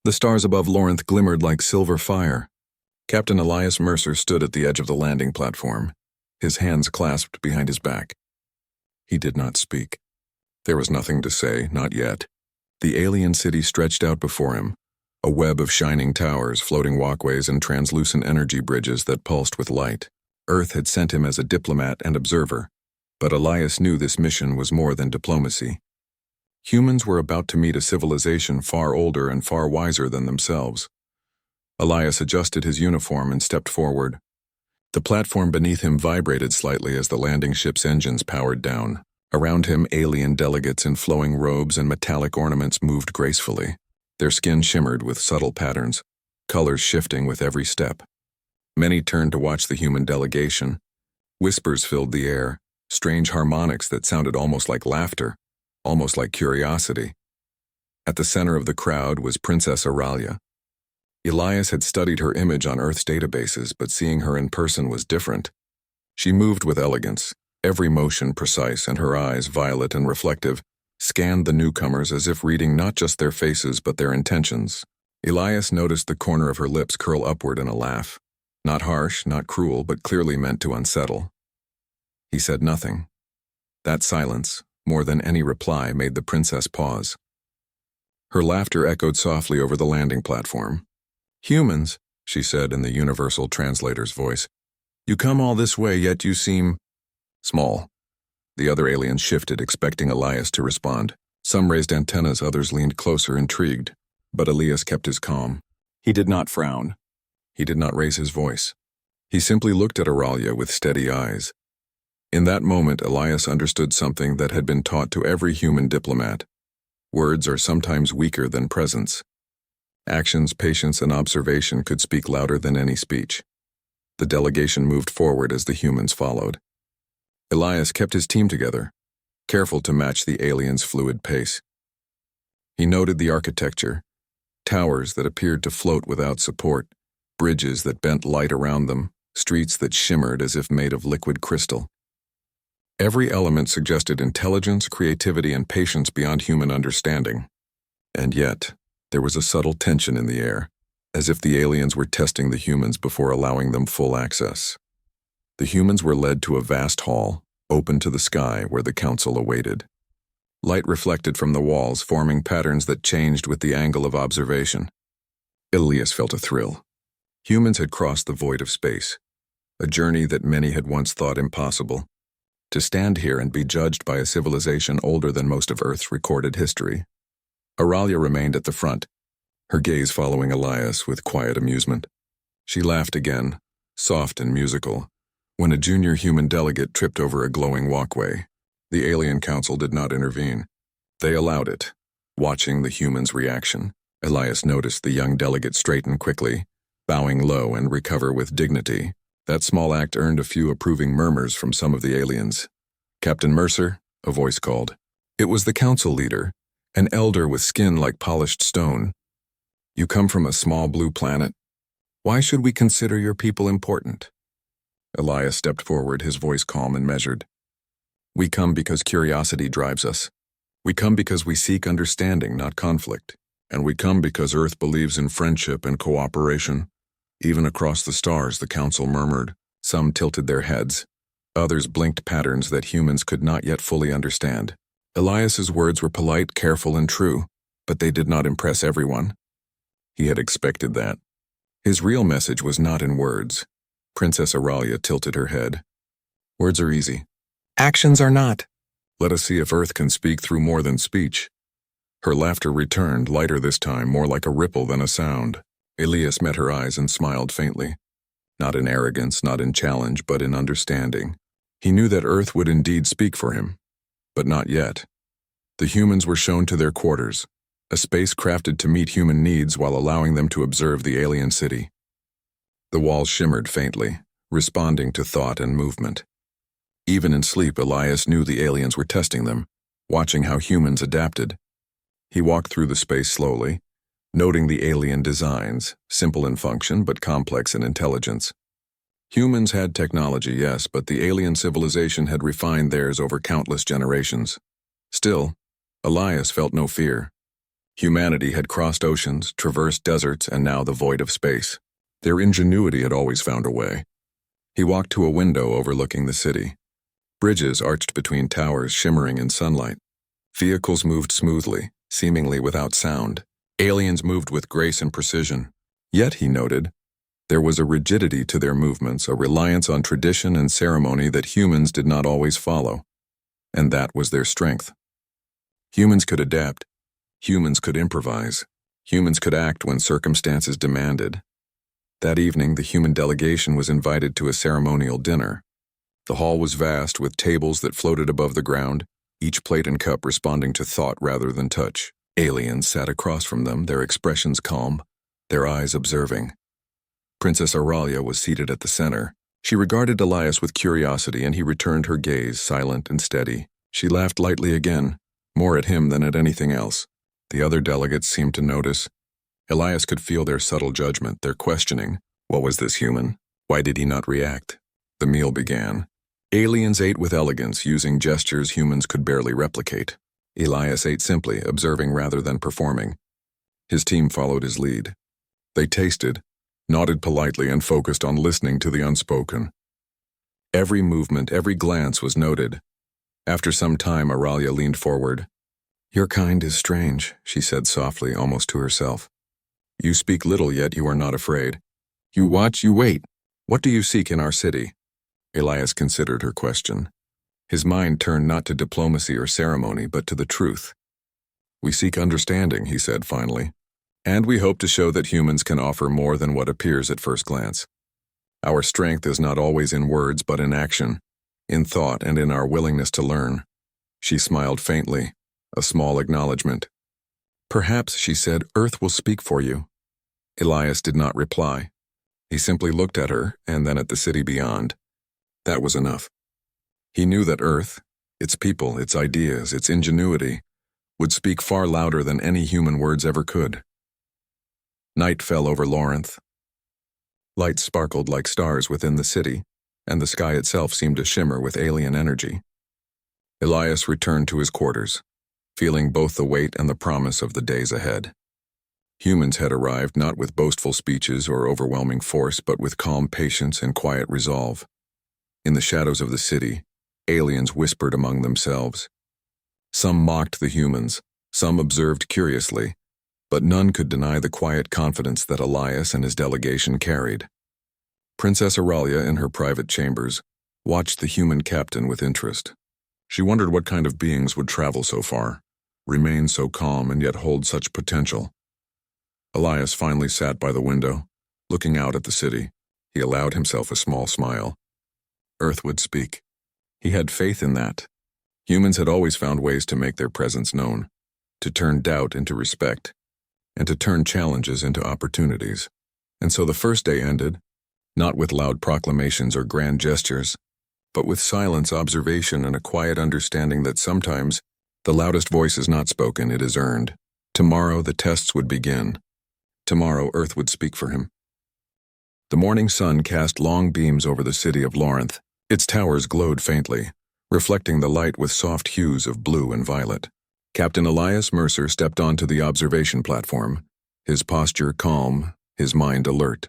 The stars above Lorinth glimmered like silver fire. Captain Elias Mercer stood at the edge of the landing platform, his hands clasped behind his back. He did not speak. There was nothing to say, not yet. The alien city stretched out before him, a web of shining towers, floating walkways, and translucent energy bridges that pulsed with light. Earth had sent him as a diplomat and observer, but Elias knew this mission was more than diplomacy. Humans were about to meet a civilization far older and far wiser than themselves. Elias adjusted his uniform and stepped forward. The platform beneath him vibrated slightly as the landing ship's engines powered down. Around him, alien delegates in flowing robes and metallic ornaments moved gracefully. Their skin shimmered with subtle patterns, colors shifting with every step. Many turned to watch the human delegation. Whispers filled the air, strange harmonics that sounded almost like laughter, almost like curiosity. At the center of the crowd was Princess Auralia. Elias had studied her image on Earth's databases, but seeing her in person was different. She moved with elegance, every motion precise, and her eyes, violet and reflective, scanned the newcomers as if reading not just their faces but their intentions. Elias noticed the corner of her lips curl upward in a laugh. Not harsh, not cruel, but clearly meant to unsettle. He said nothing. That silence, more than any reply, made the princess pause. Her laughter echoed softly over the landing platform. "Humans," she said in the universal translator's voice, "you come all this way, yet you seem small." The other aliens shifted, expecting Elias to respond. Some raised antennas, others leaned closer, intrigued. But Elias kept his calm. He did not frown. He did not raise his voice. He simply looked at Auralia with steady eyes. In that moment, Elias understood something that had been taught to every human diplomat. Words are sometimes weaker than presence. Actions, patience, and observation could speak louder than any speech. The delegation moved forward as the humans followed. Elias kept his team together, careful to match the aliens' fluid pace. He noted the architecture, towers that appeared to float without support, bridges that bent light around them, streets that shimmered as if made of liquid crystal. Every element suggested intelligence, creativity, and patience beyond human understanding. And yet, there was a subtle tension in the air, as if the aliens were testing the humans before allowing them full access. The humans were led to a vast hall, open to the sky, where the council awaited. Light reflected from the walls, forming patterns that changed with the angle of observation. Elias felt a thrill. Humans had crossed the void of space, a journey that many had once thought impossible. To stand here and be judged by a civilization older than most of Earth's recorded history. Auralia remained at the front, her gaze following Elias with quiet amusement. She laughed again, soft and musical, when a junior human delegate tripped over a glowing walkway. The alien council did not intervene. They allowed it, watching the human's reaction. Elias noticed the young delegate straighten quickly, bowing low and recover with dignity. That small act earned a few approving murmurs from some of the aliens. "Captain Mercer," a voice called. It was the council leader, an elder with skin like polished stone. "You come from a small blue planet. Why should we consider your people important?" Elias stepped forward, his voice calm and measured. "We come because curiosity drives us. We come because we seek understanding, not conflict. And we come because Earth believes in friendship and cooperation." Even across the stars, the council murmured. Some tilted their heads. Others blinked patterns that humans could not yet fully understand. Elias's words were polite, careful, and true, but they did not impress everyone. He had expected that. His real message was not in words. Princess Auralia tilted her head. "Words are easy. Actions are not. Let us see if Earth can speak through more than speech." Her laughter returned, lighter this time, more like a ripple than a sound. Elias met her eyes and smiled faintly. Not in arrogance, not in challenge, but in understanding. He knew that Earth would indeed speak for him. But not yet. The humans were shown to their quarters, a space crafted to meet human needs while allowing them to observe the alien city. The walls shimmered faintly, responding to thought and movement. Even in sleep, Elias knew the aliens were testing them, watching how humans adapted. He walked through the space slowly, noting the alien designs, simple in function but complex in intelligence. Humans had technology, yes, but the alien civilization had refined theirs over countless generations. Still, Elias felt no fear. Humanity had crossed oceans, traversed deserts, and now the void of space. Their ingenuity had always found a way. He walked to a window overlooking the city. Bridges arched between towers, shimmering in sunlight. Vehicles moved smoothly, seemingly without sound. Aliens moved with grace and precision. Yet, he noted, there was a rigidity to their movements, a reliance on tradition and ceremony that humans did not always follow. And that was their strength. Humans could adapt. Humans could improvise. Humans could act when circumstances demanded. That evening, the human delegation was invited to a ceremonial dinner. The hall was vast, with tables that floated above the ground, each plate and cup responding to thought rather than touch. Aliens sat across from them, their expressions calm, their eyes observing. Princess Auralia was seated at the center. She regarded Elias with curiosity, and he returned her gaze, silent and steady. She laughed lightly again, more at him than at anything else. The other delegates seemed to notice. Elias could feel their subtle judgment, their questioning. What was this human? Why did he not react? The meal began. Aliens ate with elegance, using gestures humans could barely replicate. Elias ate simply, observing rather than performing. His team followed his lead. They tasted, nodded politely, and focused on listening to the unspoken. Every movement, every glance was noted. After some time, Auralia leaned forward. "Your kind is strange," she said softly, almost to herself. "You speak little, yet you are not afraid. You watch, you wait. What do you seek in our city?" Elias considered her question. His mind turned not to diplomacy or ceremony, but to the truth. "We seek understanding," he said finally. "And we hope to show that humans can offer more than what appears at first glance. Our strength is not always in words, but in action, in thought, and in our willingness to learn." She smiled faintly, a small acknowledgement. "Perhaps," she said, "Earth will speak for you." Elias did not reply. He simply looked at her, and then at the city beyond. That was enough. He knew that Earth, its people, its ideas, its ingenuity, would speak far louder than any human words ever could. Night fell over Lorinth. Lights sparkled like stars within the city, and the sky itself seemed to shimmer with alien energy. Elias returned to his quarters, feeling both the weight and the promise of the days ahead. Humans had arrived not with boastful speeches or overwhelming force, but with calm patience and quiet resolve. In the shadows of the city, aliens whispered among themselves. Some mocked the humans, some observed curiously, but none could deny the quiet confidence that Elias and his delegation carried. Princess Auralia, in her private chambers, watched the human captain with interest. She wondered what kind of beings would travel so far, remain so calm, and yet hold such potential. Elias finally sat by the window, looking out at the city. He allowed himself a small smile. Earth would speak. He had faith in that. Humans had always found ways to make their presence known, to turn doubt into respect, and to turn challenges into opportunities. And so the first day ended, not with loud proclamations or grand gestures, but with silence, observation, and a quiet understanding that sometimes the loudest voice is not spoken, it is earned. Tomorrow the tests would begin. Tomorrow Earth would speak for him. The morning sun cast long beams over the city of Lorinth. Its towers glowed faintly, reflecting the light with soft hues of blue and violet. Captain Elias Mercer stepped onto the observation platform, his posture calm, his mind alert.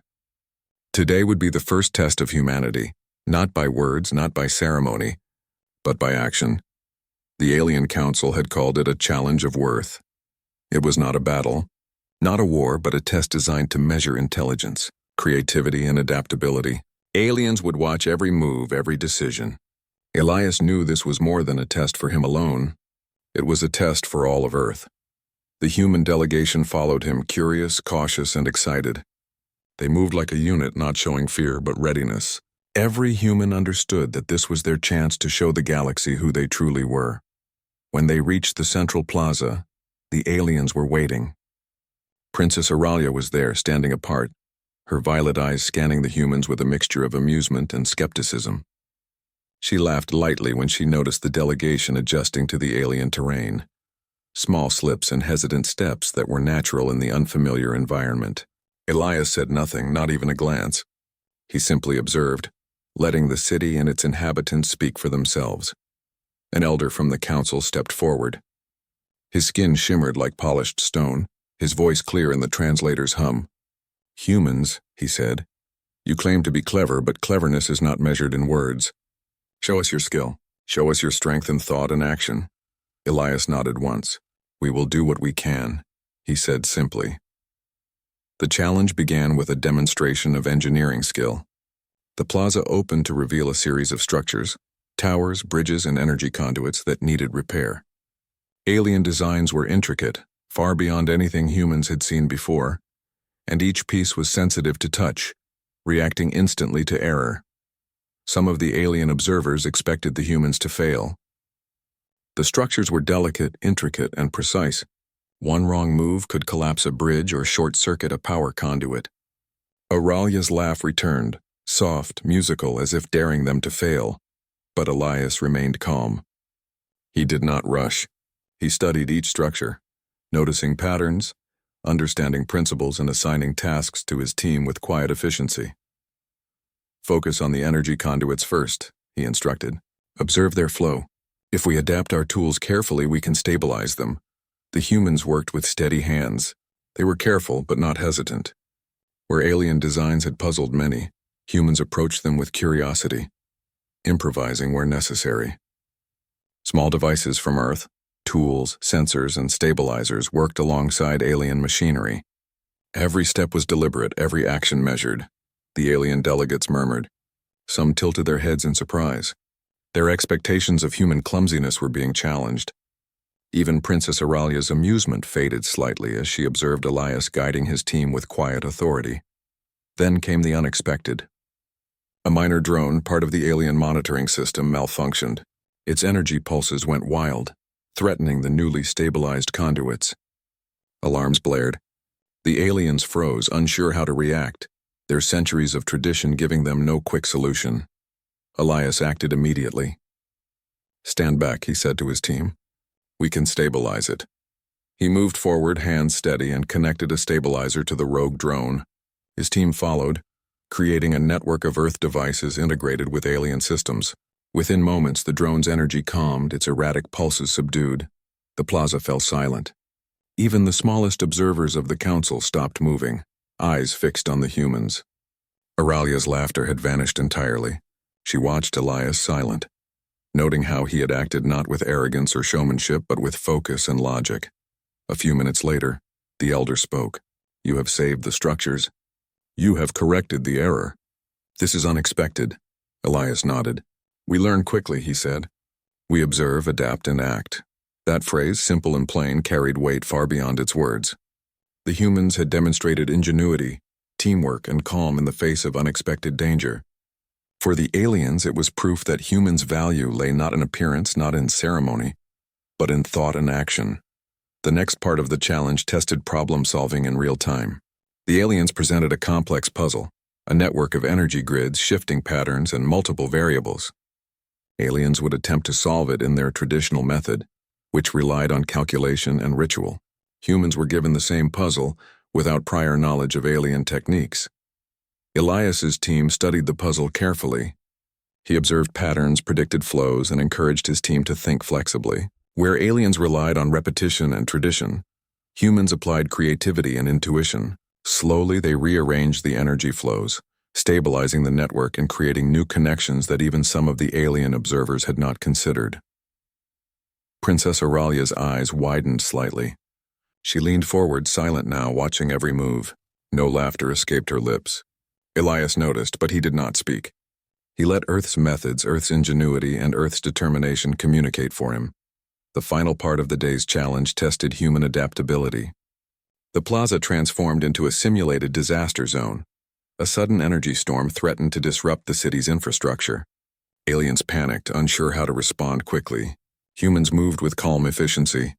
Today would be the first test of humanity, not by words, not by ceremony, but by action. The Alien Council had called it a challenge of worth. It was not a battle, not a war, but a test designed to measure intelligence, creativity, and adaptability. Aliens would watch every move, every decision. Elias knew this was more than a test for him alone. It was a test for all of Earth. The human delegation followed him, curious, cautious, and excited. They moved like a unit, not showing fear, but readiness. Every human understood that this was their chance to show the galaxy who they truly were. When they reached the central plaza, the aliens were waiting. Princess Auralia was there, standing apart, her violet eyes scanning the humans with a mixture of amusement and skepticism. She laughed lightly when she noticed the delegation adjusting to the alien terrain. Small slips and hesitant steps that were natural in the unfamiliar environment. Elias said nothing, not even a glance. He simply observed, letting the city and its inhabitants speak for themselves. An elder from the council stepped forward. His skin shimmered like polished stone, his voice clear in the translator's hum. "Humans," he said. "You claim to be clever, but cleverness is not measured in words. Show us your skill. Show us your strength in thought and action." Elias nodded once. "We will do what we can," he said simply. The challenge began with a demonstration of engineering skill. The plaza opened to reveal a series of structures, towers, bridges, and energy conduits that needed repair. Alien designs were intricate, far beyond anything humans had seen before, and each piece was sensitive to touch, reacting instantly to error. Some of the alien observers expected the humans to fail. The structures were delicate, intricate, and precise. One wrong move could collapse a bridge or short-circuit a power conduit. Auralia's laugh returned, soft, musical, as if daring them to fail, but Elias remained calm. He did not rush. He studied each structure, noticing patterns, understanding principles, and assigning tasks to his team with quiet efficiency. "Focus on the energy conduits first," he instructed. "Observe their flow. If we adapt our tools carefully, we can stabilize them." The humans worked with steady hands. They were careful, but not hesitant. Where alien designs had puzzled many, humans approached them with curiosity, improvising where necessary. Small devices from Earth, tools, sensors, and stabilizers worked alongside alien machinery. Every step was deliberate, every action measured. The alien delegates murmured. Some tilted their heads in surprise. Their expectations of human clumsiness were being challenged. Even Princess Auralia's amusement faded slightly as she observed Elias guiding his team with quiet authority. Then came the unexpected. A minor drone, part of the alien monitoring system, malfunctioned. Its energy pulses went wild, threatening the newly stabilized conduits. Alarms blared. The aliens froze, unsure how to react, their centuries of tradition giving them no quick solution. Elias acted immediately. "Stand back," he said to his team. "We can stabilize it." He moved forward, hands steady, and connected a stabilizer to the rogue drone. His team followed, creating a network of Earth devices integrated with alien systems. Within moments, the drone's energy calmed, its erratic pulses subdued. The plaza fell silent. Even the smallest observers of the council stopped moving, eyes fixed on the humans. Auralia's laughter had vanished entirely. She watched Elias silent, noting how he had acted not with arrogance or showmanship, but with focus and logic. A few minutes later, the elder spoke. "You have saved the structures. You have corrected the error. This is unexpected." Elias nodded. "We learn quickly," he said. "We observe, adapt, and act." That phrase, simple and plain, carried weight far beyond its words. The humans had demonstrated ingenuity, teamwork, and calm in the face of unexpected danger. For the aliens, it was proof that humans' value lay not in appearance, not in ceremony, but in thought and action. The next part of the challenge tested problem-solving in real time. The aliens presented a complex puzzle, a network of energy grids, shifting patterns, and multiple variables. Aliens would attempt to solve it in their traditional method, which relied on calculation and ritual. Humans were given the same puzzle without prior knowledge of alien techniques. Elias's team studied the puzzle carefully. He observed patterns, predicted flows, and encouraged his team to think flexibly. Where aliens relied on repetition and tradition, humans applied creativity and intuition. Slowly, they rearranged the energy flows, stabilizing the network and creating new connections that even some of the alien observers had not considered. Princess Auralia's eyes widened slightly. She leaned forward, silent now, watching every move. No laughter escaped her lips. Elias noticed, but he did not speak. He let Earth's methods, Earth's ingenuity, and Earth's determination communicate for him. The final part of the day's challenge tested human adaptability. The plaza transformed into a simulated disaster zone. A sudden energy storm threatened to disrupt the city's infrastructure. Aliens panicked, unsure how to respond quickly. Humans moved with calm efficiency.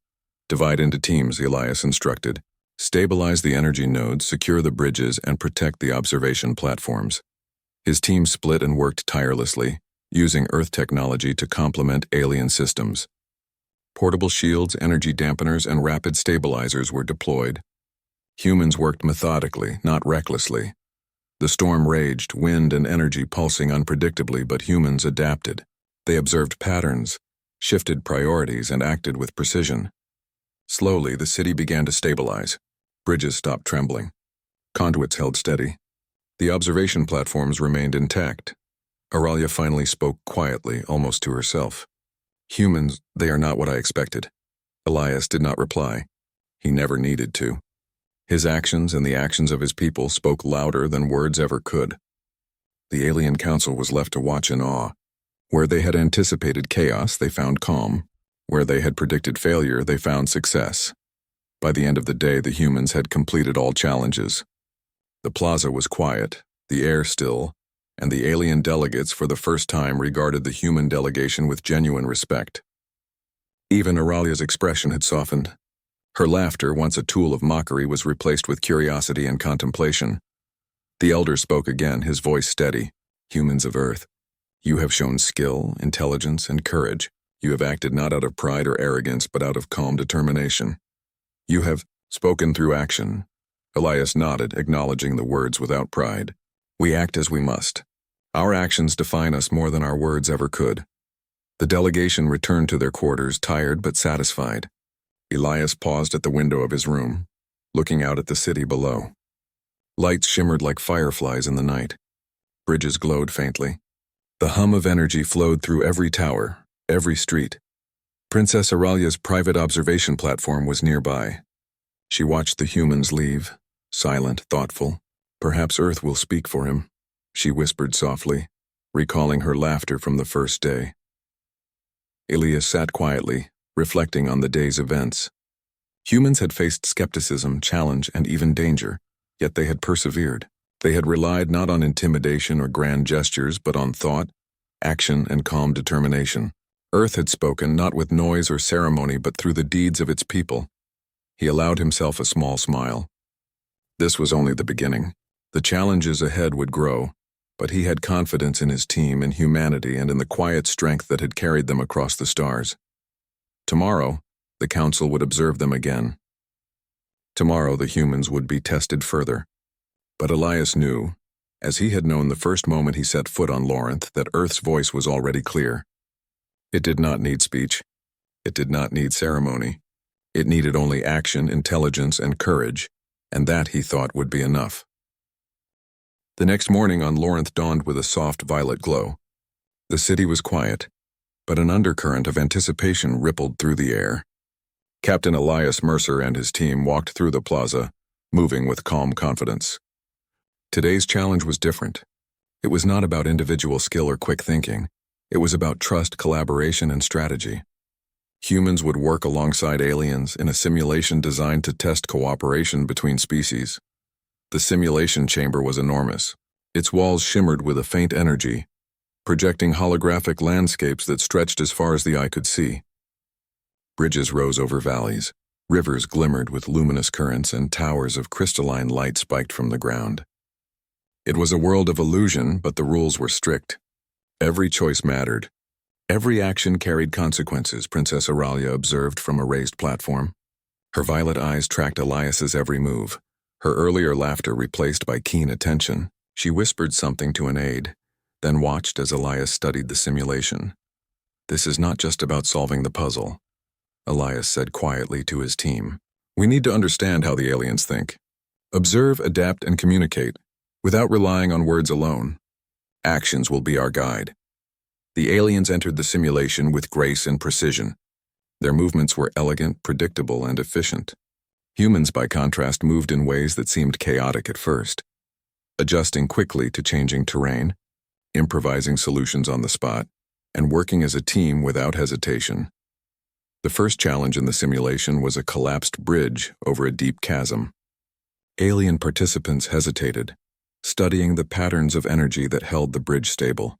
"Divide into teams," Elias instructed. "Stabilize the energy nodes, secure the bridges, and protect the observation platforms." His team split and worked tirelessly, using Earth technology to complement alien systems. Portable shields, energy dampeners, and rapid stabilizers were deployed. Humans worked methodically, not recklessly. The storm raged, wind and energy pulsing unpredictably, but humans adapted. They observed patterns, shifted priorities, and acted with precision. Slowly, the city began to stabilize. Bridges stopped trembling. Conduits held steady. The observation platforms remained intact. Aurelia finally spoke quietly, almost to herself. "Humans, they are not what I expected." Elias did not reply. He never needed to. His actions and the actions of his people spoke louder than words ever could. The alien council was left to watch in awe. Where they had anticipated chaos, they found calm. Where they had predicted failure, they found success. By the end of the day, the humans had completed all challenges. The plaza was quiet, the air still, and the alien delegates for the first time regarded the human delegation with genuine respect. Even Aurelia's expression had softened. Her laughter, once a tool of mockery, was replaced with curiosity and contemplation. The elder spoke again, his voice steady. "Humans of Earth, you have shown skill, intelligence, and courage. You have acted not out of pride or arrogance, but out of calm determination. You have spoken through action." Elias nodded, acknowledging the words without pride. "We act as we must. Our actions define us more than our words ever could." The delegation returned to their quarters, tired but satisfied. Elias paused at the window of his room, looking out at the city below. Lights shimmered like fireflies in the night. Bridges glowed faintly. The hum of energy flowed through every tower, every street. Princess Aurelia's private observation platform was nearby. She watched the humans leave, silent, thoughtful. "Perhaps Earth will speak for him," she whispered softly, recalling her laughter from the first day. Elias sat quietly, reflecting on the day's events. Humans had faced skepticism, challenge, and even danger, yet they had persevered. They had relied not on intimidation or grand gestures, but on thought, action, and calm determination. Earth had spoken not with noise or ceremony, but through the deeds of its people. He allowed himself a small smile. This was only the beginning. The challenges ahead would grow, but he had confidence in his team, in humanity, and in the quiet strength that had carried them across the stars. Tomorrow, the Council would observe them again. Tomorrow, the humans would be tested further. But Elias knew, as he had known the first moment he set foot on Lorinth, that Earth's voice was already clear. It did not need speech. It did not need ceremony. It needed only action, intelligence, and courage, and that, he thought, would be enough. The next morning on Lorinth dawned with a soft violet glow. The city was quiet, but an undercurrent of anticipation rippled through the air. Captain Elias Mercer and his team walked through the plaza, moving with calm confidence. Today's challenge was different. It was not about individual skill or quick thinking. It was about trust, collaboration, and strategy. Humans would work alongside aliens in a simulation designed to test cooperation between species. The simulation chamber was enormous. Its walls shimmered with a faint energy, projecting holographic landscapes that stretched as far as the eye could see. Bridges rose over valleys, rivers glimmered with luminous currents, and towers of crystalline light spiked from the ground. It was a world of illusion, but the rules were strict. Every choice mattered. Every action carried consequences, Princess Aurelia observed from a raised platform. Her violet eyes tracked Elias's every move, her earlier laughter replaced by keen attention. She whispered something to an aide, then watched as Elias studied the simulation. "This is not just about solving the puzzle," Elias said quietly to his team. "We need to understand how the aliens think. Observe, adapt, and communicate, without relying on words alone. Actions will be our guide." The aliens entered the simulation with grace and precision. Their movements were elegant, predictable, and efficient. Humans, by contrast, moved in ways that seemed chaotic at first, adjusting quickly to changing terrain, improvising solutions on the spot, and working as a team without hesitation. The first challenge in the simulation was a collapsed bridge over a deep chasm. Alien participants hesitated, studying the patterns of energy that held the bridge stable.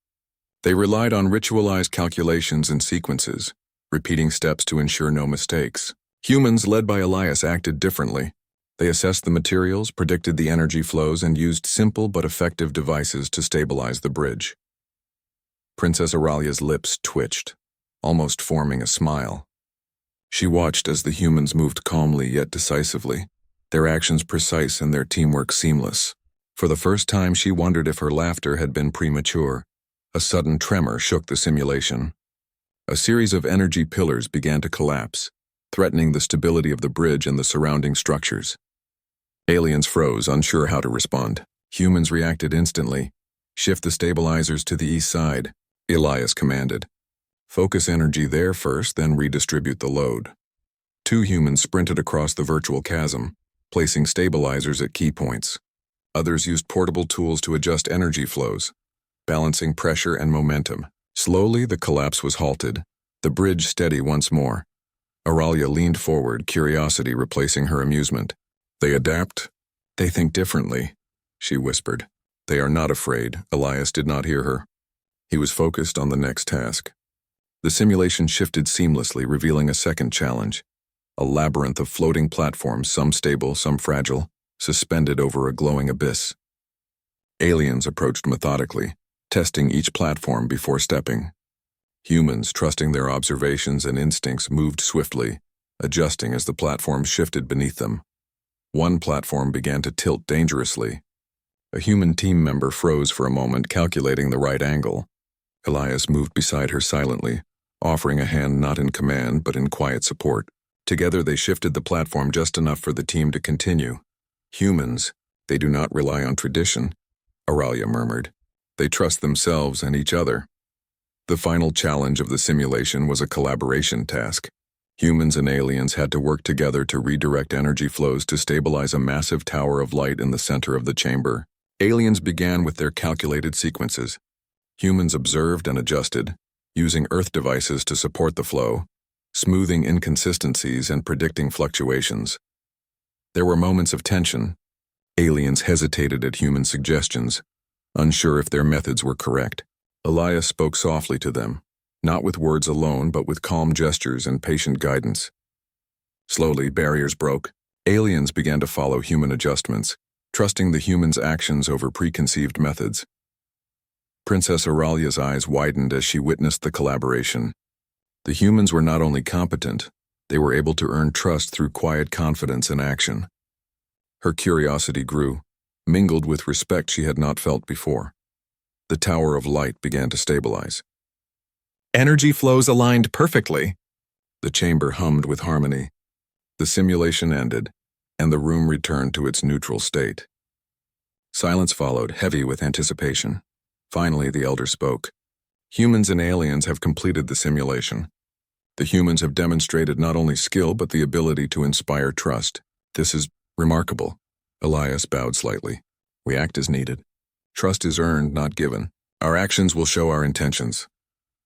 They relied on ritualized calculations and sequences, repeating steps to ensure no mistakes. Humans, led by Elias, acted differently. They assessed the materials, predicted the energy flows, and used simple but effective devices to stabilize the bridge. Princess Aurelia's lips twitched, almost forming a smile. She watched as the humans moved calmly yet decisively, their actions precise and their teamwork seamless. For the first time, she wondered if her laughter had been premature. A sudden tremor shook the simulation. A series of energy pillars began to collapse, threatening the stability of the bridge and the surrounding structures. Aliens froze, unsure how to respond. Humans reacted instantly. "Shift the stabilizers to the east side," Elias commanded. "Focus energy there first, then redistribute the load." 2 humans sprinted across the virtual chasm, placing stabilizers at key points. Others used portable tools to adjust energy flows, balancing pressure and momentum. Slowly, the collapse was halted, the bridge steady once more. Auralia leaned forward, curiosity replacing her amusement. "They adapt. They think differently," she whispered. "They are not afraid." Elias did not hear her. He was focused on the next task. The simulation shifted seamlessly, revealing a second challenge. A labyrinth of floating platforms, some stable, some fragile, suspended over a glowing abyss. Aliens approached methodically, testing each platform before stepping. Humans, trusting their observations and instincts, moved swiftly, adjusting as the platforms shifted beneath them. One platform began to tilt dangerously. A human team member froze for a moment, calculating the right angle. Elias moved beside her silently, offering a hand not in command but in quiet support. Together they shifted the platform just enough for the team to continue. "Humans, they do not rely on tradition," Auralia murmured. "They trust themselves and each other." The final challenge of the simulation was a collaboration task. Humans and aliens had to work together to redirect energy flows to stabilize a massive tower of light in the center of the chamber. Aliens began with their calculated sequences. Humans observed and adjusted, using Earth devices to support the flow, smoothing inconsistencies and predicting fluctuations. There were moments of tension. Aliens hesitated at human suggestions, unsure if their methods were correct. Elias spoke softly to them, not with words alone but with calm gestures and patient guidance. Slowly, barriers broke. Aliens began to follow human adjustments, trusting the humans' actions over preconceived methods. Princess Auralia's eyes widened as she witnessed the collaboration. The humans were not only competent, they were able to earn trust through quiet confidence and action. Her curiosity grew, mingled with respect she had not felt before. The Tower of Light began to stabilize. "Energy flows aligned perfectly," the chamber hummed with harmony. The simulation ended, and the room returned to its neutral state. Silence followed, heavy with anticipation. Finally, the elder spoke. "Humans and aliens have completed the simulation. The humans have demonstrated not only skill but the ability to inspire trust. This is remarkable." Elias bowed slightly. "We act as needed. Trust is earned, not given. Our actions will show our intentions."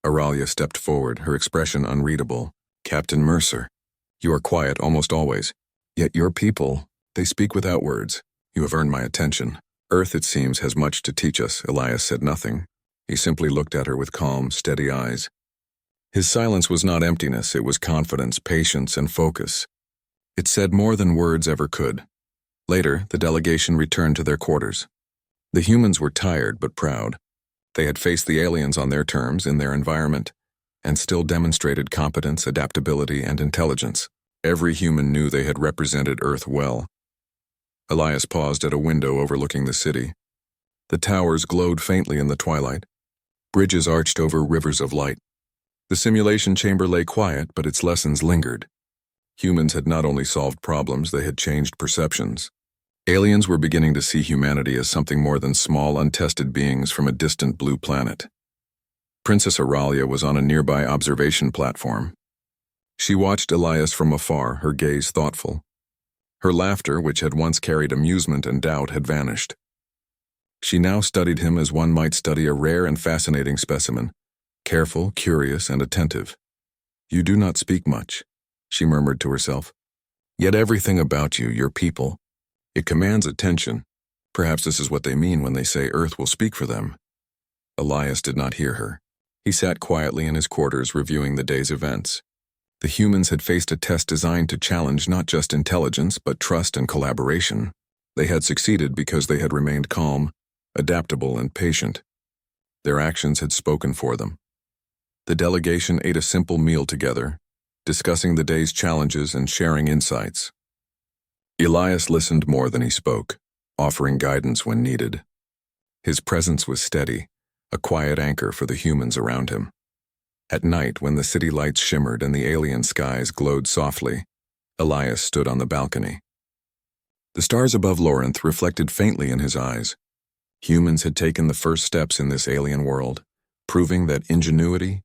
Auralia stepped forward, her expression unreadable. "Captain Mercer, you are quiet almost always. Yet your people, they speak without words. You have earned my attention. Earth, it seems, has much to teach us." Elias said nothing. He simply looked at her with calm, steady eyes. His silence was not emptiness, it was confidence, patience, and focus. It said more than words ever could. Later, the delegation returned to their quarters. The humans were tired but proud. They had faced the aliens on their terms, in their environment, and still demonstrated competence, adaptability, and intelligence. Every human knew they had represented Earth well. Elias paused at a window overlooking the city. The towers glowed faintly in the twilight. Bridges arched over rivers of light. The simulation chamber lay quiet, but its lessons lingered. Humans had not only solved problems, they had changed perceptions. Aliens were beginning to see humanity as something more than small, untested beings from a distant blue planet. Princess Auralia was on a nearby observation platform. She watched Elias from afar, her gaze thoughtful. Her laughter, which had once carried amusement and doubt, had vanished. She now studied him as one might study a rare and fascinating specimen, careful, curious, and attentive. "You do not speak much," she murmured to herself. "Yet everything about you, your people, it commands attention. Perhaps this is what they mean when they say Earth will speak for them." Elias did not hear her. He sat quietly in his quarters, reviewing the day's events. The humans had faced a test designed to challenge not just intelligence, but trust and collaboration. They had succeeded because they had remained calm, adaptable, and patient. Their actions had spoken for them. The delegation ate a simple meal together, discussing the day's challenges and sharing insights. Elias listened more than he spoke, offering guidance when needed. His presence was steady, a quiet anchor for the humans around him. At night, when the city lights shimmered and the alien skies glowed softly, Elias stood on the balcony. The stars above Lorinth reflected faintly in his eyes. Humans had taken the first steps in this alien world, proving that ingenuity,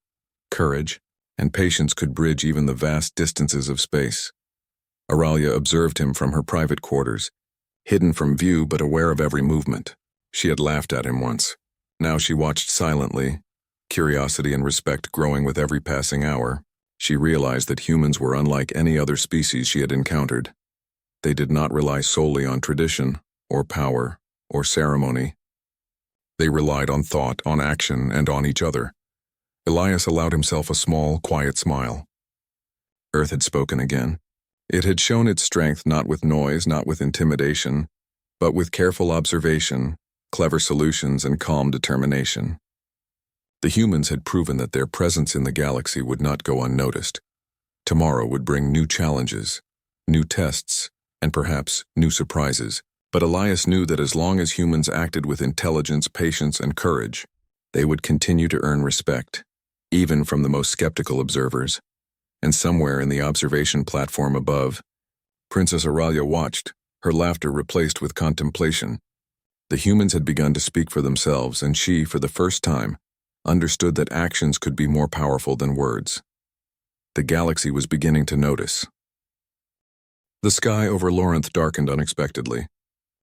courage, and patience could bridge even the vast distances of space. Aurelia observed him from her private quarters, hidden from view but aware of every movement. She had laughed at him once. Now she watched silently, curiosity and respect growing with every passing hour. She realized that humans were unlike any other species she had encountered. They did not rely solely on tradition, or power, or ceremony. They relied on thought, on action, and on each other. Elias allowed himself a small, quiet smile. Earth had spoken again. It had shown its strength not with noise, not with intimidation, but with careful observation, clever solutions, and calm determination. The humans had proven that their presence in the galaxy would not go unnoticed. Tomorrow would bring new challenges, new tests, and perhaps new surprises. But Elias knew that as long as humans acted with intelligence, patience, and courage, they would continue to earn respect, even from the most skeptical observers. And somewhere in the observation platform above, Princess Aurelia watched, her laughter replaced with contemplation. The humans had begun to speak for themselves, and she, for the first time, understood that actions could be more powerful than words. The galaxy was beginning to notice. The sky over Lorinth darkened unexpectedly.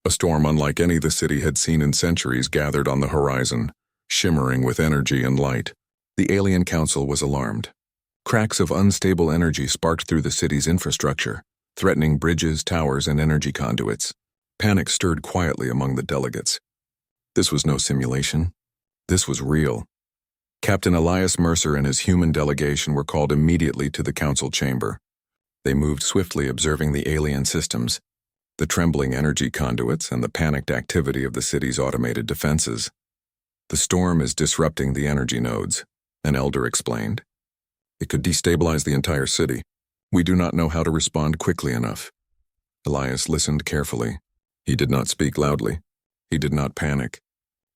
A storm unlike any the city had seen in centuries gathered on the horizon, shimmering with energy and light. The alien council was alarmed. Cracks of unstable energy sparked through the city's infrastructure, threatening bridges, towers, and energy conduits. Panic stirred quietly among the delegates. This was no simulation. This was real. Captain Elias Mercer and his human delegation were called immediately to the council chamber. They moved swiftly, observing the alien systems, the trembling energy conduits, and the panicked activity of the city's automated defenses. The storm is disrupting the energy nodes, an elder explained. It could destabilize the entire city. We do not know how to respond quickly enough. Elias listened carefully. He did not speak loudly. He did not panic.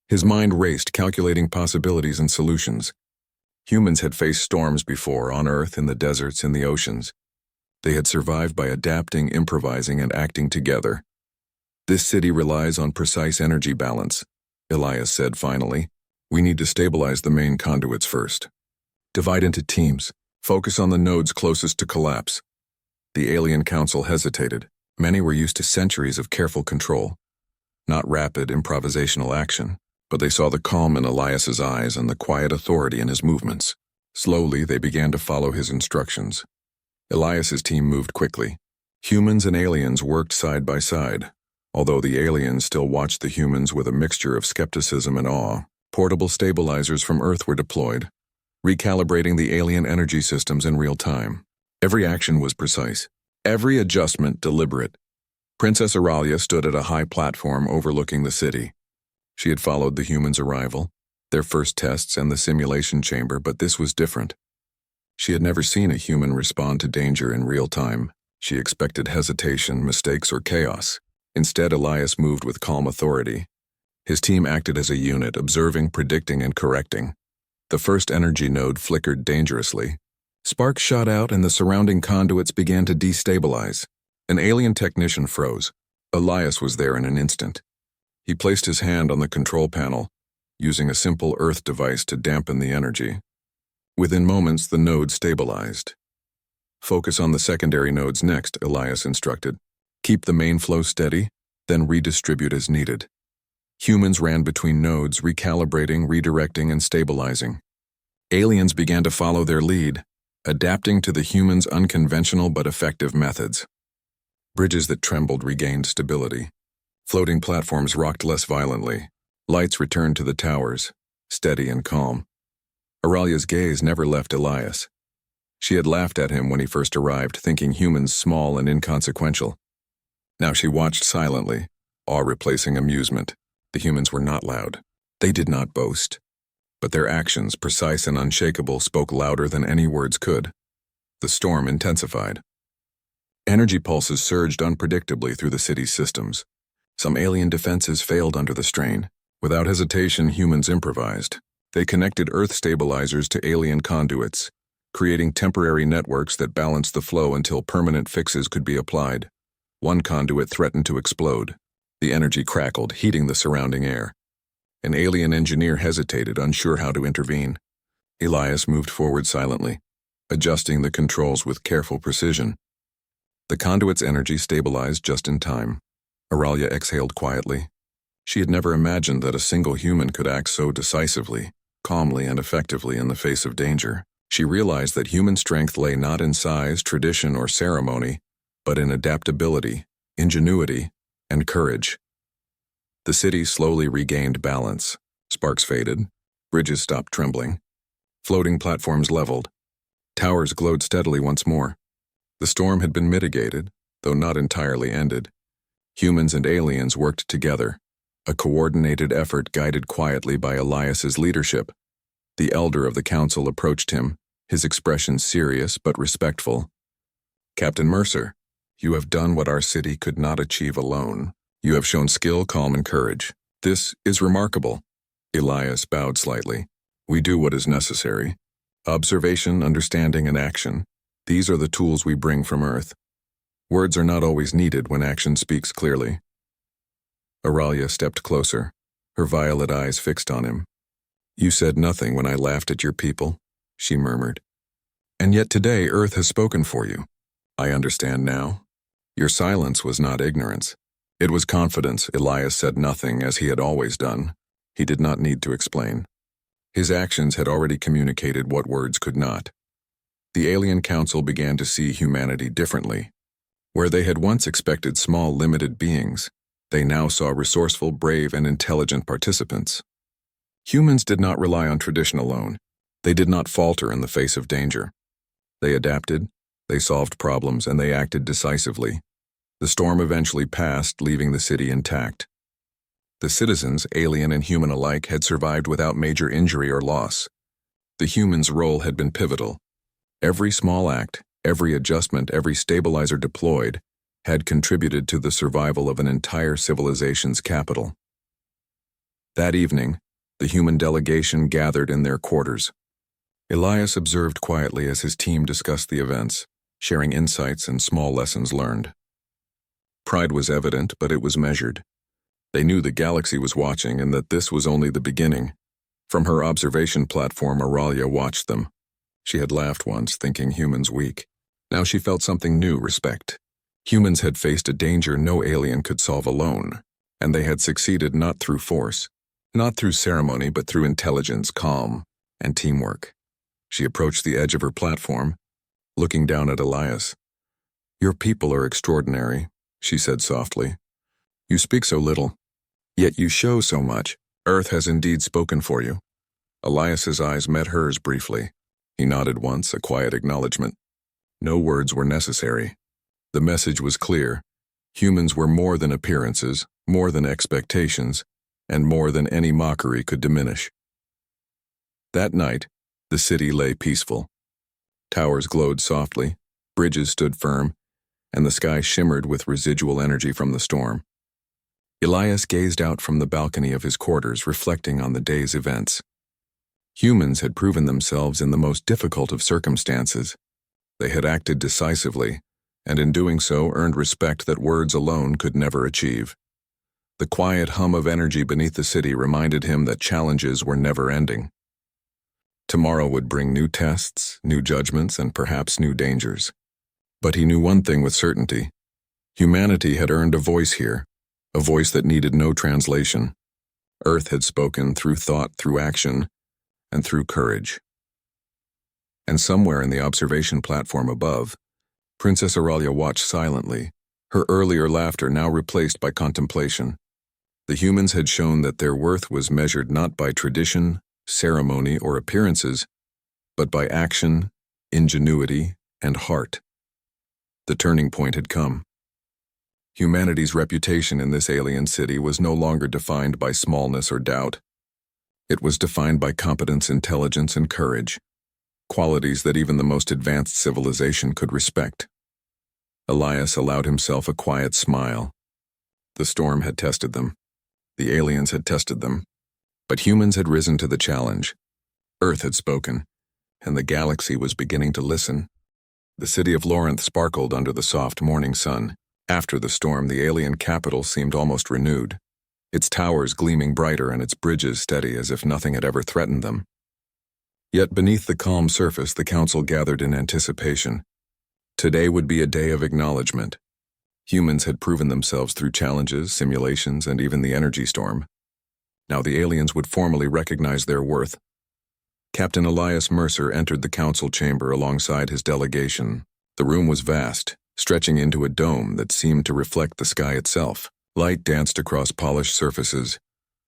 His mind raced, calculating possibilities and solutions. Humans had faced storms before, on Earth, in the deserts, in the oceans. They had survived by adapting, improvising, and acting together. This city relies on precise energy balance, Elias said finally. We need to stabilize the main conduits first. Divide into teams. Focus on the nodes closest to collapse. The alien council hesitated. Many were used to centuries of careful control, not rapid, improvisational action, but they saw the calm in Elias's eyes and the quiet authority in his movements. Slowly, they began to follow his instructions. Elias's team moved quickly. Humans and aliens worked side by side. Although the aliens still watched the humans with a mixture of skepticism and awe, portable stabilizers from Earth were deployed, recalibrating the alien energy systems in real time. Every action was precise, every adjustment deliberate. Princess Aurelia stood at a high platform overlooking the city. She had followed the humans' arrival, their first tests, and the simulation chamber, but this was different. She had never seen a human respond to danger in real time. She expected hesitation, mistakes, or chaos. Instead, Elias moved with calm authority. His team acted as a unit, observing, predicting, and correcting. The first energy node flickered dangerously. Sparks shot out and the surrounding conduits began to destabilize. An alien technician froze. Elias was there in an instant. He placed his hand on the control panel, using a simple Earth device to dampen the energy. Within moments, the node stabilized. Focus on the secondary nodes next, Elias instructed. Keep the main flow steady, then redistribute as needed. Humans ran between nodes, recalibrating, redirecting, and stabilizing. Aliens began to follow their lead, adapting to the humans' unconventional but effective methods. Bridges that trembled regained stability. Floating platforms rocked less violently. Lights returned to the towers, steady and calm. Aurelia's gaze never left Elias. She had laughed at him when he first arrived, thinking humans small and inconsequential. Now she watched silently, awe replacing amusement. The humans were not loud. They did not boast. But their actions, precise and unshakable, spoke louder than any words could. The storm intensified. Energy pulses surged unpredictably through the city's systems. Some alien defenses failed under the strain. Without hesitation, humans improvised. They connected Earth stabilizers to alien conduits, creating temporary networks that balanced the flow until permanent fixes could be applied. One conduit threatened to explode. The energy crackled, heating the surrounding air. An alien engineer hesitated, unsure how to intervene. Elias moved forward silently, adjusting the controls with careful precision. The conduit's energy stabilized just in time. Auralia exhaled quietly. She had never imagined that a single human could act so decisively, calmly, and effectively in the face of danger. She realized that human strength lay not in size, tradition, or ceremony, but in adaptability, ingenuity, and courage. The city slowly regained balance. Sparks faded. Bridges stopped trembling. Floating platforms leveled. Towers glowed steadily once more. The storm had been mitigated, though not entirely ended. Humans and aliens worked together, a coordinated effort guided quietly by Elias's leadership. The elder of the council approached him, his expression serious but respectful. "Captain Mercer, you have done what our city could not achieve alone. You have shown skill, calm, and courage. This is remarkable." Elias bowed slightly. "We do what is necessary. Observation, understanding, and action. These are the tools we bring from Earth. Words are not always needed when action speaks clearly." Auralia stepped closer, her violet eyes fixed on him. "You said nothing when I laughed at your people," she murmured. "And yet today Earth has spoken for you. I understand now. Your silence was not ignorance. It was confidence." Elias said nothing, as he had always done. He did not need to explain. His actions had already communicated what words could not. The alien council began to see humanity differently. Where they had once expected small, limited beings, they now saw resourceful, brave, and intelligent participants. Humans did not rely on tradition alone. They did not falter in the face of danger. They adapted, they solved problems, and they acted decisively. The storm eventually passed, leaving the city intact. The citizens, alien and human alike, had survived without major injury or loss. The humans' role had been pivotal. Every small act, every adjustment, every stabilizer deployed had contributed to the survival of an entire civilization's capital. That evening, the human delegation gathered in their quarters. Elias observed quietly as his team discussed the events, sharing insights and small lessons learned. Pride was evident, but it was measured. They knew the galaxy was watching and that this was only the beginning. From her observation platform, Auralia watched them. She had laughed once, thinking humans weak. Now she felt something new: respect. Humans had faced a danger no alien could solve alone, and they had succeeded not through force, not through ceremony, but through intelligence, calm, and teamwork. She approached the edge of her platform, looking down at Elias. "Your people are extraordinary," she said softly. "You speak so little, yet you show so much. Earth has indeed spoken for you." Elias's eyes met hers briefly. He nodded once, a quiet acknowledgement. No words were necessary. The message was clear. Humans were more than appearances, more than expectations, and more than any mockery could diminish. That night, the city lay peaceful. Towers glowed softly, bridges stood firm, and the sky shimmered with residual energy from the storm. Elias gazed out from the balcony of his quarters, reflecting on the day's events. Humans had proven themselves in the most difficult of circumstances. They had acted decisively, and in doing so earned respect that words alone could never achieve. The quiet hum of energy beneath the city reminded him that challenges were never ending. Tomorrow would bring new tests, new judgments, and perhaps new dangers. But he knew one thing with certainty. Humanity had earned a voice here, a voice that needed no translation. Earth had spoken through thought, through action, and through courage. And somewhere in the observation platform above, Princess Auralia watched silently, her earlier laughter now replaced by contemplation. The humans had shown that their worth was measured not by tradition, ceremony, or appearances, but by action, ingenuity, and heart. The turning point had come. Humanity's reputation in this alien city was no longer defined by smallness or doubt. It was defined by competence, intelligence, and courage, qualities that even the most advanced civilization could respect. Elias allowed himself a quiet smile. The storm had tested them. The aliens had tested them. But humans had risen to the challenge, Earth had spoken, and the galaxy was beginning to listen. The city of Lorinth sparkled under the soft morning sun. After the storm, the alien capital seemed almost renewed, its towers gleaming brighter and its bridges steady as if nothing had ever threatened them. Yet beneath the calm surface, the council gathered in anticipation. Today would be a day of acknowledgement. Humans had proven themselves through challenges, simulations, and even the energy storm. Now the aliens would formally recognize their worth. Captain Elias Mercer entered the council chamber alongside his delegation. The room was vast, stretching into a dome that seemed to reflect the sky itself. Light danced across polished surfaces,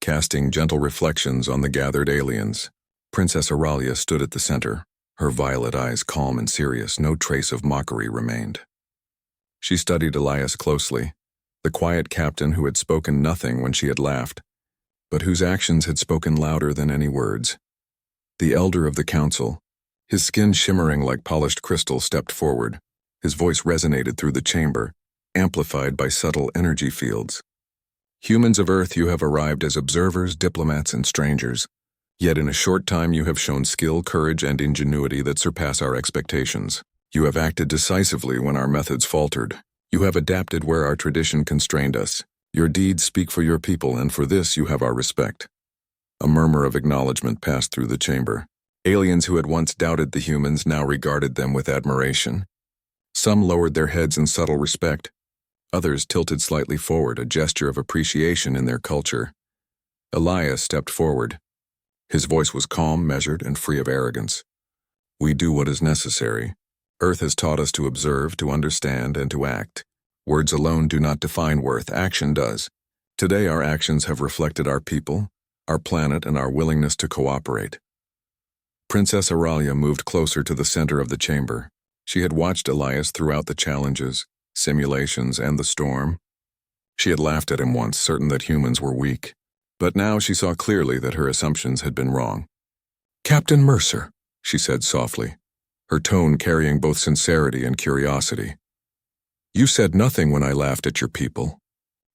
casting gentle reflections on the gathered aliens. Princess Auralia stood at the center, her violet eyes calm and serious. No trace of mockery remained. She studied Elias closely, the quiet captain who had spoken nothing when she had laughed, but whose actions had spoken louder than any words. The elder of the council, his skin shimmering like polished crystal, stepped forward. His voice resonated through the chamber, amplified by subtle energy fields. Humans of Earth, you have arrived as observers, diplomats, and strangers. Yet in a short time you have shown skill, courage, and ingenuity that surpass our expectations. You have acted decisively when our methods faltered. You have adapted where our tradition constrained us. Your deeds speak for your people, and for this you have our respect. A murmur of acknowledgement passed through the chamber. Aliens who had once doubted the humans now regarded them with admiration. Some lowered their heads in subtle respect. Others tilted slightly forward, a gesture of appreciation in their culture. Elias stepped forward. His voice was calm, measured, and free of arrogance. We do what is necessary. Earth has taught us to observe, to understand, and to act. Words alone do not define worth, action does. Today our actions have reflected our people, our planet, and our willingness to cooperate. Princess Auralia moved closer to the center of the chamber. She had watched Elias throughout the challenges, simulations, and the storm. She had laughed at him once, certain that humans were weak. But now she saw clearly that her assumptions had been wrong. Captain Mercer, she said softly, her tone carrying both sincerity and curiosity. You said nothing when I laughed at your people,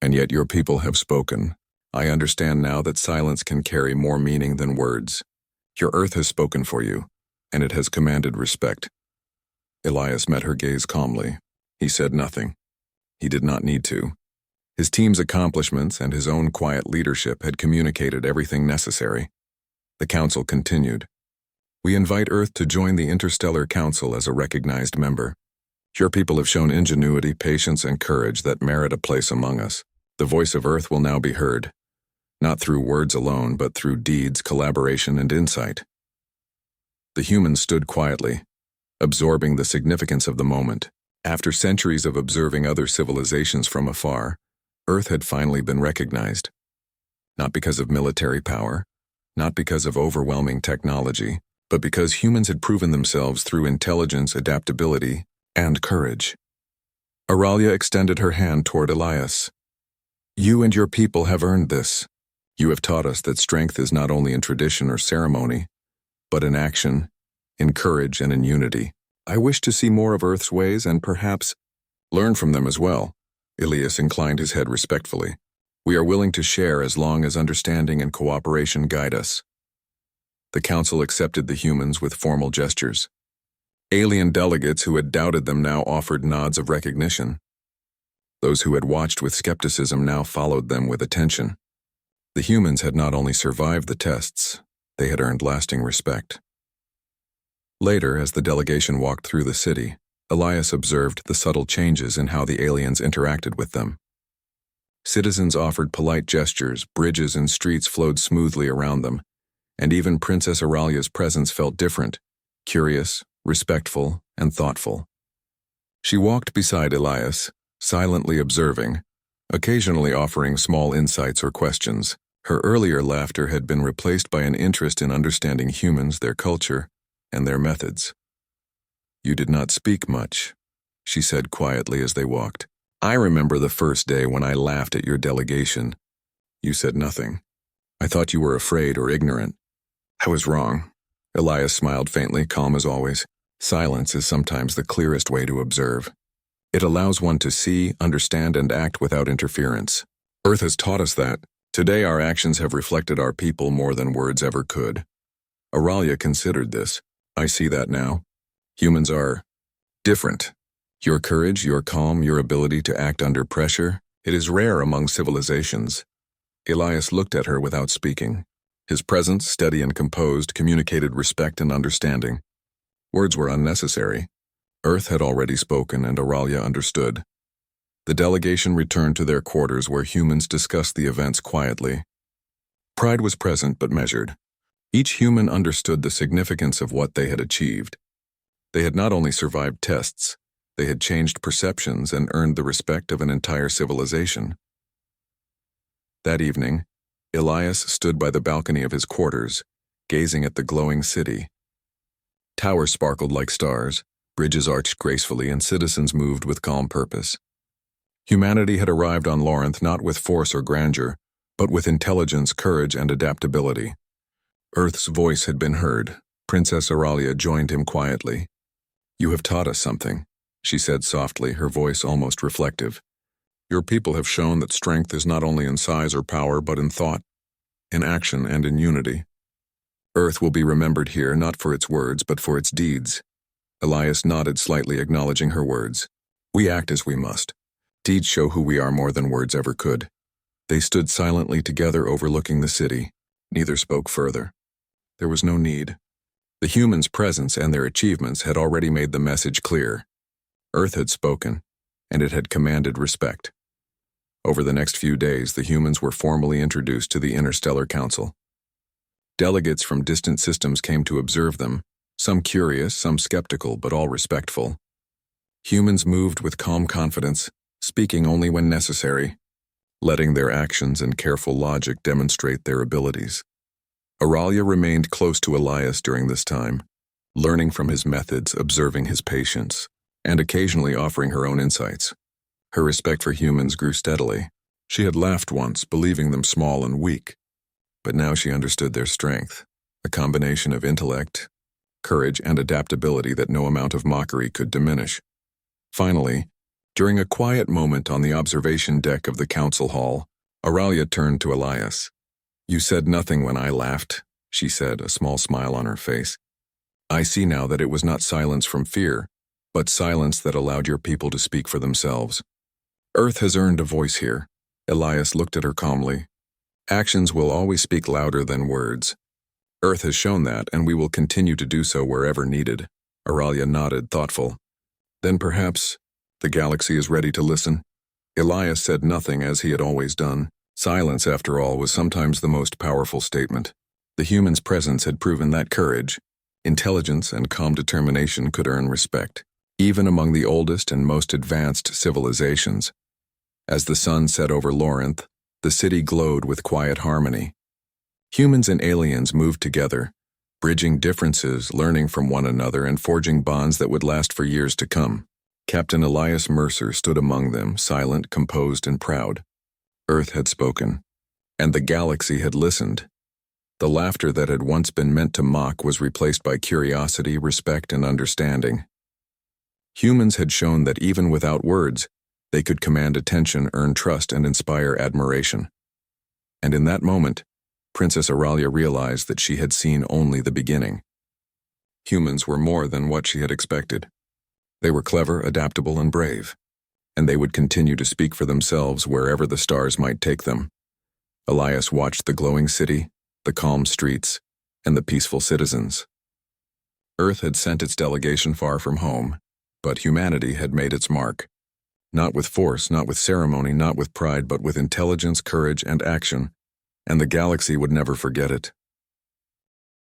and yet your people have spoken. I understand now that silence can carry more meaning than words. Your Earth has spoken for you, and it has commanded respect. Elias met her gaze calmly. He said nothing. He did not need to. His team's accomplishments and his own quiet leadership had communicated everything necessary. The council continued. We invite Earth to join the Interstellar Council as a recognized member. Your people have shown ingenuity, patience, and courage that merit a place among us. The voice of Earth will now be heard, not through words alone, but through deeds, collaboration, and insight. The humans stood quietly, absorbing the significance of the moment. After centuries of observing other civilizations from afar, Earth had finally been recognized. Not because of military power, not because of overwhelming technology, but because humans had proven themselves through intelligence, adaptability, and courage. Auralia extended her hand toward Elias. You and your people have earned this. You have taught us that strength is not only in tradition or ceremony, but in action, in courage, and in unity. I wish to see more of Earth's ways and perhaps learn from them as well. Elias inclined his head respectfully. We are willing to share as long as understanding and cooperation guide us. The council accepted the humans with formal gestures. Alien delegates who had doubted them now offered nods of recognition. Those who had watched with skepticism now followed them with attention. The humans had not only survived the tests, they had earned lasting respect. Later, as the delegation walked through the city, Elias observed the subtle changes in how the aliens interacted with them. Citizens offered polite gestures, bridges and streets flowed smoothly around them, and even Princess Auralia's presence felt different, curious, respectful, and thoughtful. She walked beside Elias, silently observing, occasionally offering small insights or questions. Her earlier laughter had been replaced by an interest in understanding humans, their culture, and their methods. You did not speak much, she said quietly as they walked. I remember the first day when I laughed at your delegation. You said nothing. I thought you were afraid or ignorant. I was wrong. Elias smiled faintly, calm as always. Silence is sometimes the clearest way to observe. It allows one to see, understand, and act without interference. Earth has taught us that. Today our actions have reflected our people more than words ever could. Auralia considered this. I see that now. Humans are different. Your courage, your calm, your ability to act under pressure, it is rare among civilizations. Elias looked at her without speaking. His presence, steady and composed, communicated respect and understanding. Words were unnecessary. Earth had already spoken, and Auralia understood. The delegation returned to their quarters where humans discussed the events quietly. Pride was present but measured. Each human understood the significance of what they had achieved. They had not only survived tests, they had changed perceptions and earned the respect of an entire civilization. That evening, Elias stood by the balcony of his quarters, gazing at the glowing city. Towers sparkled like stars, bridges arched gracefully, and citizens moved with calm purpose. Humanity had arrived on Lorinth not with force or grandeur, but with intelligence, courage, and adaptability. Earth's voice had been heard. Princess Auralia joined him quietly. "You have taught us something," she said softly, her voice almost reflective. "Your people have shown that strength is not only in size or power, but in thought, in action, and in unity. Earth will be remembered here not for its words, but for its deeds." Elias nodded slightly, acknowledging her words. "We act as we must. Deeds show who we are more than words ever could." They stood silently together overlooking the city. Neither spoke further. There was no need. The humans' presence and their achievements had already made the message clear. Earth had spoken, and it had commanded respect. Over the next few days, the humans were formally introduced to the Interstellar Council. Delegates from distant systems came to observe them, some curious, some skeptical, but all respectful. Humans moved with calm confidence, speaking only when necessary, letting their actions and careful logic demonstrate their abilities. Auralia remained close to Elias during this time, learning from his methods, observing his patience, and occasionally offering her own insights. Her respect for humans grew steadily. She had laughed once, believing them small and weak, but now she understood their strength, a combination of intellect, courage, and adaptability that no amount of mockery could diminish. Finally, during a quiet moment on the observation deck of the council hall, Auralia turned to Elias. "You said nothing when I laughed," she said, a small smile on her face. "I see now that it was not silence from fear, but silence that allowed your people to speak for themselves. Earth has earned a voice here." Elias looked at her calmly. "Actions will always speak louder than words. Earth has shown that, and we will continue to do so wherever needed." Auralia nodded, thoughtful. "Then perhaps the galaxy is ready to listen." Elias said nothing, as he had always done. Silence, after all, was sometimes the most powerful statement. The human's presence had proven that courage, intelligence, and calm determination could earn respect, even among the oldest and most advanced civilizations. As the sun set over Lorinth, the city glowed with quiet harmony. Humans and aliens moved together, bridging differences, learning from one another, and forging bonds that would last for years to come. Captain Elias Mercer stood among them, silent, composed, and proud. Earth had spoken, and the galaxy had listened. The laughter that had once been meant to mock was replaced by curiosity, respect, and understanding. Humans had shown that even without words, they could command attention, earn trust, and inspire admiration. And in that moment, Princess Auralia realized that she had seen only the beginning. Humans were more than what she had expected. They were clever, adaptable, and brave, and they would continue to speak for themselves wherever the stars might take them. Elias watched the glowing city, the calm streets, and the peaceful citizens. Earth had sent its delegation far from home, but humanity had made its mark. Not with force, not with ceremony, not with pride, but with intelligence, courage, and action, and the galaxy would never forget it.